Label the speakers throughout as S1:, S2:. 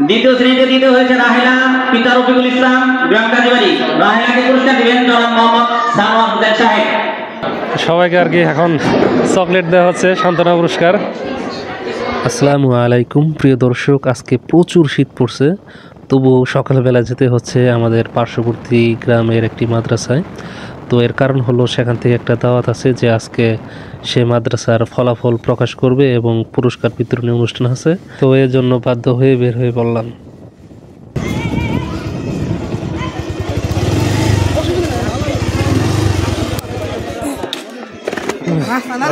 S1: দ্বিতীয় শ্রেণীতে দিতে হয়েছে রাহেলা, পিতা রফিকুল ইসলাম, গ্রাম কাজীবাড়ি। রাহেলাকে পুরস্কার দিবেন জনাব মোহাম্মদ সানোয়ার হোসেন সাহেব।
S2: সবাইকে আর কি এখন চকলেট দেওয়া হচ্ছে, সান্ত্বনা পুরস্কার। আসসালামু আলাইকুম প্রিয় দর্শক, আজকে প্রচুর শীত পড়ছে, তবু সকালবেলা যেতে হচ্ছে আমাদের পার্শ্ববর্তী গ্রামের একটি মাদ্রাসায়। তো এর কারণ হলো সেখান থেকে একটা দাওয়াত আছে যে আজকে সে মাদ্রাসার ফলাফল প্রকাশ করবে এবং পুরস্কার বিতরণী অনুষ্ঠান আছে। তো এর জন্য বাধ্য হয়ে বের হয়ে পড়লাম।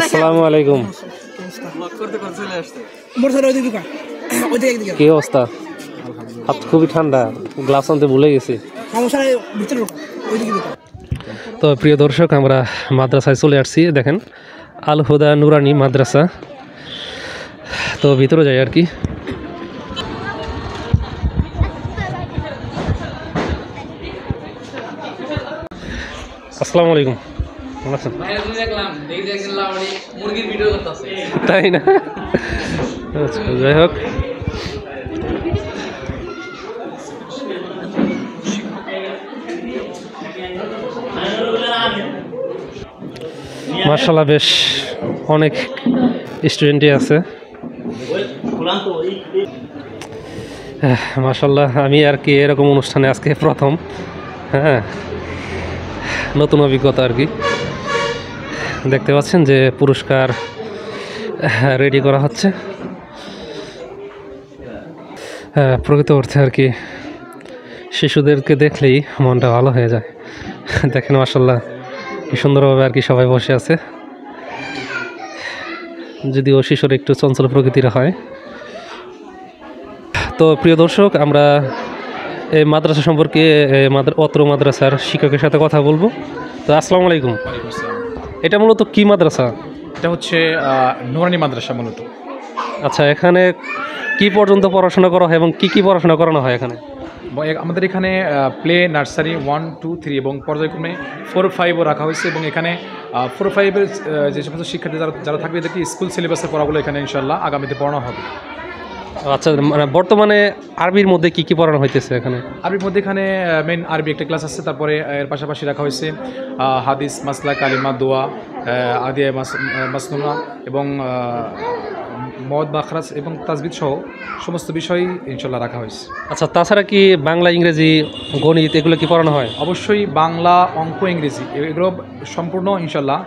S2: আসসালামু আলাইকুম। কি অবস্থা? হাত খুবই ঠান্ডা, গ্লাস আনতে ভুলে গেছি। তো প্রিয় দর্শক, আমরা মাদ্রাসায় চলে আসছি। দেখেন আল হুদা নুরানি মাদ্রাসা। তো ভিতরে যাই আর কি। আসসালামু আলাইকুম। তাই না? যাই হোক, মাশাআল্লাহ বেশ অনেক স্টুডেন্টই আছে। মাশাআল্লাহ, আমি আর কি এরকম অনুষ্ঠানে আজকে প্রথম। হ্যাঁ, নতুন অভিজ্ঞতা আর কি। দেখতে পাচ্ছেন যে পুরস্কার রেডি করা হচ্ছে। প্রকৃত অর্থে আর কি শিশুদেরকে দেখলেই মনটা ভালো হয়ে যায়। দেখেন মাশাআল্লাহ কি সুন্দরভাবে আর কি সবাই বসে আছে, যদিও শিশুর একটু চঞ্চল প্রকৃতির হয়। তো প্রিয় দর্শক, আমরা এই মাদ্রাসা সম্পর্কে অত্র মাদ্রাসার শিক্ষকের সাথে কথা বলবো। তো আসসালামু আলাইকুম। এটা মূলত কি মাদ্রাসা?
S3: এটা হচ্ছে নুরানি মাদ্রাসা মূলত।
S2: আচ্ছা, এখানে কি পর্যন্ত পড়াশোনা করা হয় এবং কি কি পড়াশোনা করানো হয় এখানে?
S3: আমাদের এখানে প্লে, নার্সারি 1, 2, 3 এবং পর্যায়ক্রমে 4, 5ও রাখা হয়েছে। এবং এখানে 4, 5-এর যে সমস্ত শিক্ষার্থী যারা থাকবে এদেরকে স্কুল সিলেবাসের পড়াগুলো এখানে ইনশাল্লাহ আগামীতে পড়ানো হবে।
S2: আচ্ছা, মানে বর্তমানে আরবির মধ্যে কি কি পড়ানো হইতেছে এখানে?
S3: আরবির মধ্যে এখানে মেন আরবি একটা ক্লাস আছে, তারপরে এর পাশাপাশি রাখা হয়েছে হাদিস, মাসলা, কালিমা, দোয়া, আদিয়া মাসনুনা এবং মদ বাখরাস এবং তাজবিদ সহ সমস্ত বিষয় ইনশাল্লাহ রাখা হয়েছে।
S2: আচ্ছা, তাছাড়া কি বাংলা, ইংরেজি, গণিত এগুলো কি পড়ানো হয়?
S3: অবশ্যই বাংলা, অঙ্ক, ইংরেজি এগুলো সম্পূর্ণ ইনশাল্লাহ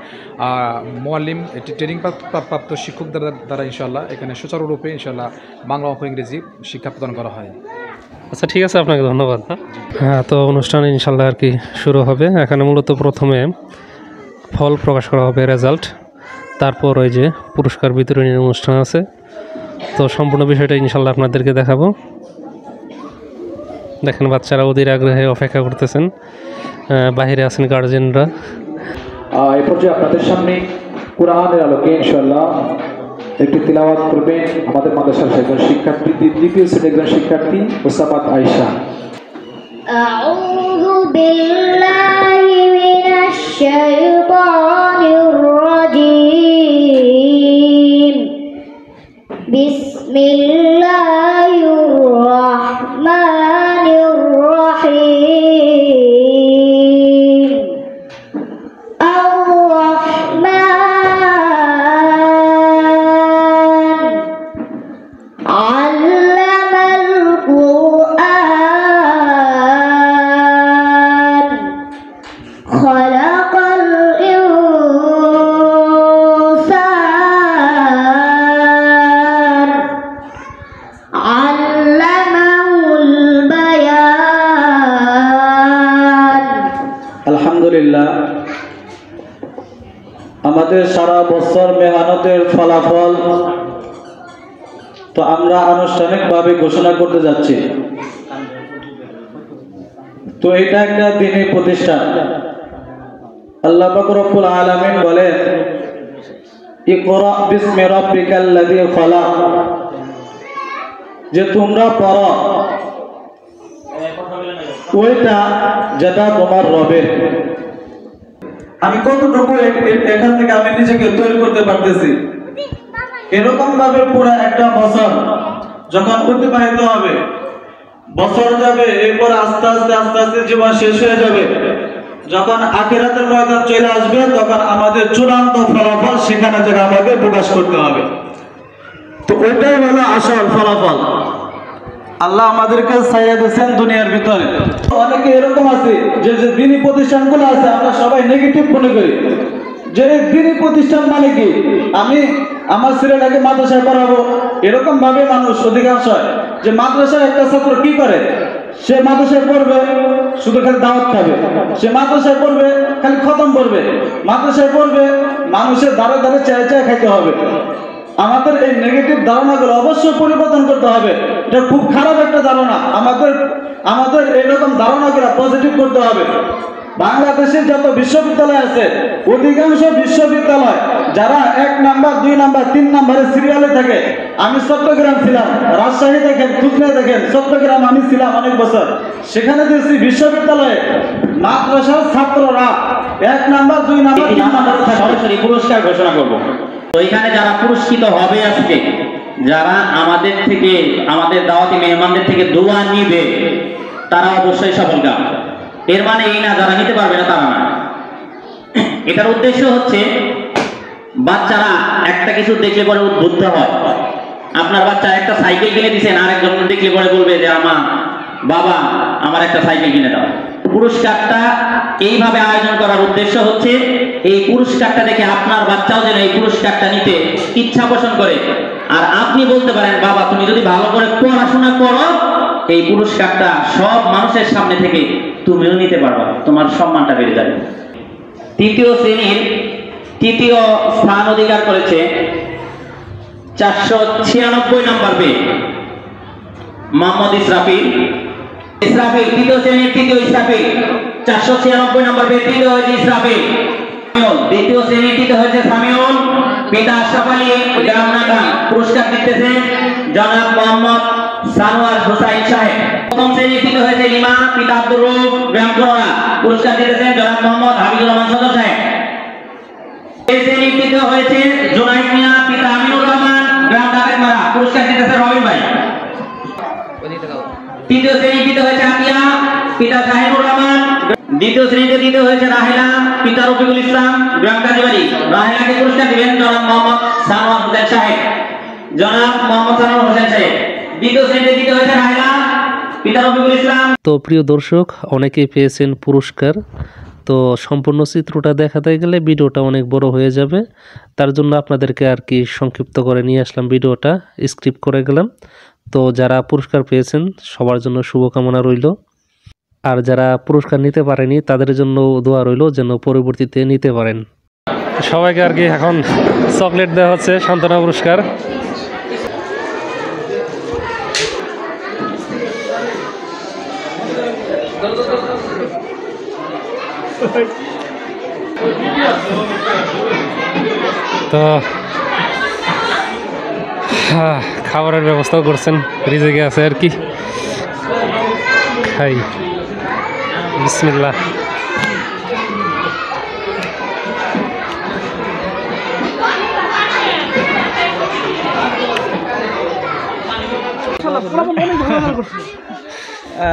S3: মোয়াল্লিম, ট্রেনিং প্রাপ্ত শিক্ষক দ্বারা ইনশাল্লাহ এখানে সুচারুরূপে ইনশাল্লাহ বাংলা, অঙ্ক, ইংরেজি শিক্ষা প্রদান করা হয়।
S2: আচ্ছা, ঠিক আছে, আপনাকে ধন্যবাদ। হ্যাঁ, তো অনুষ্ঠান ইনশাল্লাহ আর কি শুরু হবে। এখানে মূলত প্রথমে ফল প্রকাশ করা হবে, রেজাল্ট, তারপর ওই যে পুরস্কার বিতরণী অনুষ্ঠান আছে। তো সম্পূর্ণ বিষয়টা ইনশাল্লাহ আপনাদেরকে দেখাবো। দেখেন বাচ্চারা অধীর আগ্রহে অপেক্ষা করতেছেন, বাহিরে আছেন গার্জেনরা।
S4: এই পর্যায়ে আপনাদের সামনে কোরআনের আলোকে ইনশাআল্লাহ একটি তিলাওয়াত করবেন আমাদের মাদ্রাসার একজন শিক্ষার্থী, দ্বিতীয় শ্রেণীর একজন শিক্ষার্থী মুসাফাত আয়েশা।
S5: আউযু বিল্লাহি মিনাশ শাইতানির রাজীম। বিসমিল্লাহির রাহমানির রাহিম। আর-রাহমান আল্লামাল কুরআন খালাকাল ইনসান আল্লামাহুল বায়ান।
S4: আলহামদুলিল্লাহ, আমাদের সারা বছর মেহনতের ফলাফল তো আমরা আনুষ্ঠানিকভাবে ঘোষণা করতে যাচ্ছি। তো এটা একটা দ্বীনি প্রতিষ্ঠান। আল্লাহ পাক রব্বুল আলামিন বলেন, ইকরা বিসমি রাব্বিকাল্লাযী খলাক, যে তোমরা পড়ো ওইটা যেটা তোমার রবের। আমি কতটুকু এখান থেকে আমি নিজেকে তৈরি করতে পারতেছি, এরকম ভাবে পুরো একটা বছর যখন অতিবাহিত হবে
S6: বছর যাবে, এরপর আস্তে আস্তে আস্তে আস্তে জীবন শেষ হয়ে যাবে। যখন আখিরাতের ময়দান চলে আসবে তখন আমাদের চূড়ান্ত ফলাফল সেখানে থেকে আমাদের প্রকাশ করতে হবে। তো ওইটাই হলো আসল ফলাফল। আল্লাহ আমাদেরকে ছাইয়া দিয়েছেন দুনিয়ার ভিতরে। অনেকে এরকম আছে যে যে দিনী প্রতিষ্ঠানগুলো আছে আমরা সবাই নেগেটিভ মনে করি, যে দিনী প্রতিষ্ঠান মানে কি, আমি আমার ছেলেটাকে মাদ্রাসায় পড়াবো, এরকম ভাবে মানুষ অধিকাংশ হয় যে মাদ্রাসায় একটা ছাত্র কি করে, সে মাদ্রাসায় পড়বে শুধু খালি দাওয়াত খাবে, সে মাদ্রাসায় পড়বে খালি খতম করবে, মাদ্রাসায় পড়বে মানুষের দ্বারে দ্বারে চায় চায় খাইতে হবে। আমাদের এই নেগেটিভ ধারণাগুলো অবশ্যই পরিবর্তন করতে হবে। এটা খুব খারাপ একটা ধারণা। আমাদের এরকম ধারণাগুলো পজিটিভ করতে হবে। বাংলাদেশের যত বিশ্ববিদ্যালয় আছে অধিকাংশ বিশ্ববিদ্যালয় যারা 1 নাম্বার 2 নাম্বার 3 নাম্বারের সিরিয়ালে থাকে, আমি চট্টগ্রাম ছিলাম, রাজশাহী দেখেন, খুলনা দেখেন, চট্টগ্রাম আমি ছিলাম অনেক বছর, সেখানে দেখছি বিশ্ববিদ্যালয়ে মাদ্রাসার ছাত্ররা 1 নাম্বার 2 নাম্বার 3 নাম্বার
S1: সরাসরি পুরস্কার ঘোষণা করব। তো এখানে যারা পুরস্কৃত হবে আজকে, যারা আমাদের থেকে, আমাদের দাওয়াতি মেহমানদের থেকে দোয়া নিবে, তারা অবশ্যই সফলকাম। এর মানে এই না যারা নিতে পারবে না তারা না। এটার উদ্দেশ্য হচ্ছে বাচ্চারা একটা কিছু দেখলে পরে উদ্বুদ্ধ হয়। আপনার বাচ্চা একটা সাইকেল কিনে দিচ্ছেন, আরেকজন দেখলে পরে বলবে যে বাবা আমার একটা সাইকেল কিনে দাও। পুরস্কারটা এইভাবে আয়োজন করার উদ্দেশ্য হচ্ছে এই পুরস্কারটা দেখে আপনার বাচ্চাও যেন এই পুরস্কারটা নিতে ইচ্ছা পোষণ করে, আর আপনি বলতে পারেন বাবা তুমি যদি ভালো করে পড়াশোনা করো এই পুরস্কারটা সব মানুষের সামনে থেকে তুমিও নিতে পারবা, তোমার সম্মানটা বেড়ে যাবে। তৃতীয় শ্রেণীর তৃতীয় স্থান অধিকার করেছে 496 নম্বর পেয়ে মোহাম্মদ ইসরাফিল। তৃতীয় শ্রেণীর তৃতীয় ইসরাফিল 496 নম্বর পেয়ে তৃতীয় হয়েছে ইসরাফিল। দ্বিতীয় শ্রেণীর তৃতীয় হয়েছে সামিউল, পিতা আশরাফ আলী, গ্রাম নাগান। পুরস্কার দিতেছেন জনাব মোহাম্মদ সানোয়ার হোসাইন সাহেব। প্রথম শ্রেণীর তৃতীয় হয়েছে লিমা, পিতা আব্দুর রউফ, গ্রাম করোনা। পুরস্কার দিতেছেন জনাব মোহাম্মদ হাবিবুর রহমান সদর সাহেব। এই শ্রেণীর তৃতীয় হয়েছে জুনাইদ মিয়া, পিতা আমিনুর রহমান, গ্রাম ডাকাতমারা। পুরস্কার দিতেছে রবিন ভাই। তৃতীয় শ্রেণীর তৃতীয় হয়েছে আতিয়া, পিতা জাহিদুর রহমান। দ্বিতীয় শ্রেণীতে দ্বিতীয় হয়েছে রাহেলা, পিতা রফিকুল ইসলাম, গ্রাম কাজীবাড়ি। রাহেলাকে পুরস্কার দিবেন জনাব মোহাম্মদ সানোয়ার হোসেন সাহেব। জনাব মোহাম্মদ সানোয়ার হোসেন সাহেব। দ্বিতীয় শ্রেণীতে দ্বিতীয় হয়েছে রাহেলা, পিতা রফিকুল ইসলাম।
S2: তো প্রিয় দর্শক, অনেকেই পেয়েছেন পুরস্কার। তো সম্পূর্ণ চিত্রটা দেখাতে গেলে ভিডিওটা অনেক বড় হয়ে যাবে, তার জন্য আপনাদেরকে আর কি সংক্ষিপ্ত করে নিয়ে আসলাম, ভিডিওটা স্ক্রিপ্ট করে গেলাম। তো যারা পুরস্কার পেয়েছেন সবার জন্য শুভকামনা রইল, আর যারা পুরস্কার নিতে পারেনি তাদের জন্য দোয়া রইল যেন পরবর্তীতে নিতে পারেন। সবাইকে আর কি এখন চকলেট দেওয়া হচ্ছে, সান্ত্বনা পুরস্কার। তো খাবারের ব্যবস্থাও করছেন, রিজিকে আছে আর কি, খাই। বিসমিল্লাহ।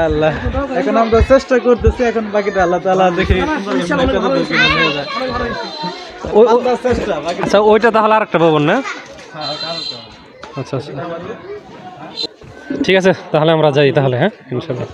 S6: আল্লাহ, এখন আমরা চেষ্টা করতেছি, এখন বাকিটা আল্লাহ তাআলা দেখি।
S2: আচ্ছা ওইটা তাহলে আরেকটা পাবেন না? আচ্ছা আচ্ছা ঠিক আছে, তাহলে আমরা যাই তাহলে। হ্যাঁ ইনশাআল্লাহ।